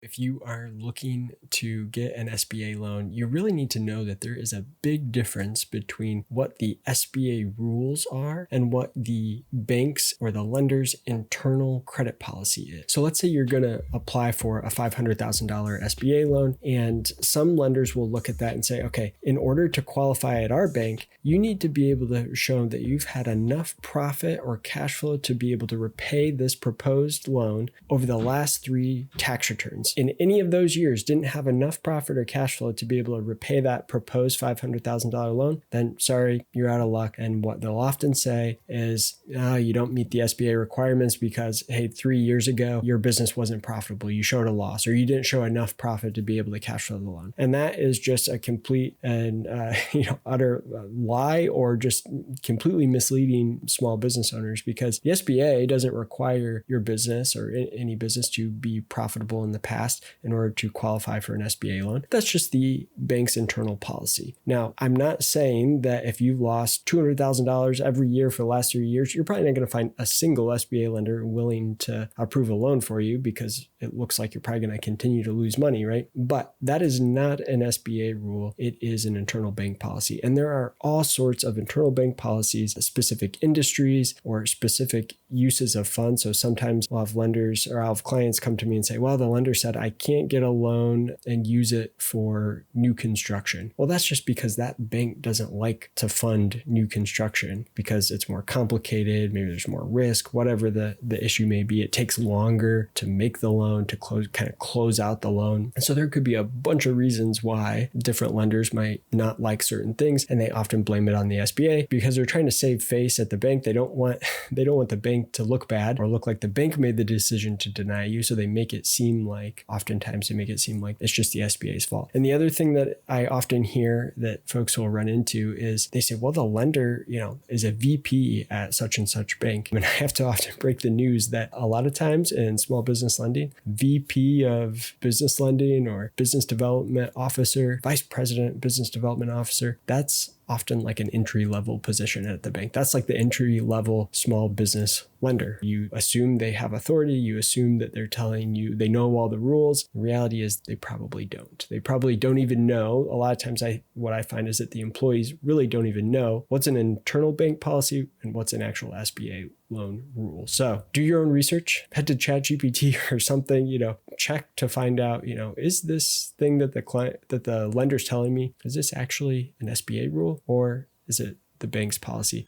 If you are looking to get an SBA loan, you really need to know that there is a big difference between what the SBA rules are and what the bank's or the lender's internal credit policy is. So let's say you're going to apply for a $500,000 SBA loan, and some lenders will look at that and say, okay, in order to qualify at our bank, you need to be able to show that you've had enough profit or cash flow to be able to repay this proposed loan over the last 3 tax returns. In any of those years didn't have enough profit or cash flow to be able to repay that proposed $500,000 loan, then sorry, you're out of luck. And what they'll often say is, you don't meet the SBA requirements because, hey, 3 years ago, your business wasn't profitable. You showed a loss, or you didn't show enough profit to be able to cash flow the loan. And that is just a complete and utter lie, or just completely misleading small business owners, because the SBA doesn't require your business or any business to be profitable in the past in order to qualify for an SBA loan. That's just the bank's internal policy. Now, I'm not saying that if you've lost $200,000 every year for the last 3 years, you're probably not going to find a single SBA lender willing to approve a loan for you, because it looks like you're probably going to continue to lose money, right? But that is not an SBA rule. It is an internal bank policy. And there are all sorts of internal bank policies, specific industries or specific uses of funds. So sometimes I'll have lenders or I'll have clients come to me and say, well, the lender said I can't get a loan and use it for new construction. Well, that's just because that bank doesn't like to fund new construction because it's more complicated. Maybe there's more risk, whatever the issue may be. It takes longer to make the loan, to close out the loan. And so there could be a bunch of reasons why different lenders might not like certain things, and they often blame it on the SBA because they're trying to save face at the bank. They don't want the bank to look bad or look like the bank made the decision to deny you. So they make it seem like, oftentimes they make it seem like it's just the SBA's fault. And the other thing that I often hear that folks will run into is they say, well, the lender, is a VP at such and such bank. And I have to often break the news that a lot of times in small business lending, VP of business lending or business development officer, vice president, business development officer, that's often like an entry-level position at the bank. That's like the entry-level small business lender. You assume they have authority. You assume that they're telling you they know all the rules. The reality is they probably don't. They probably don't even know. A lot of times what I find is that the employees really don't even know what's an internal bank policy and what's an actual SBA loan rule. So do your own research, head to ChatGPT or something, check to find out, is this thing that the lender's telling me, is this actually an SBA rule, or is it the bank's policy?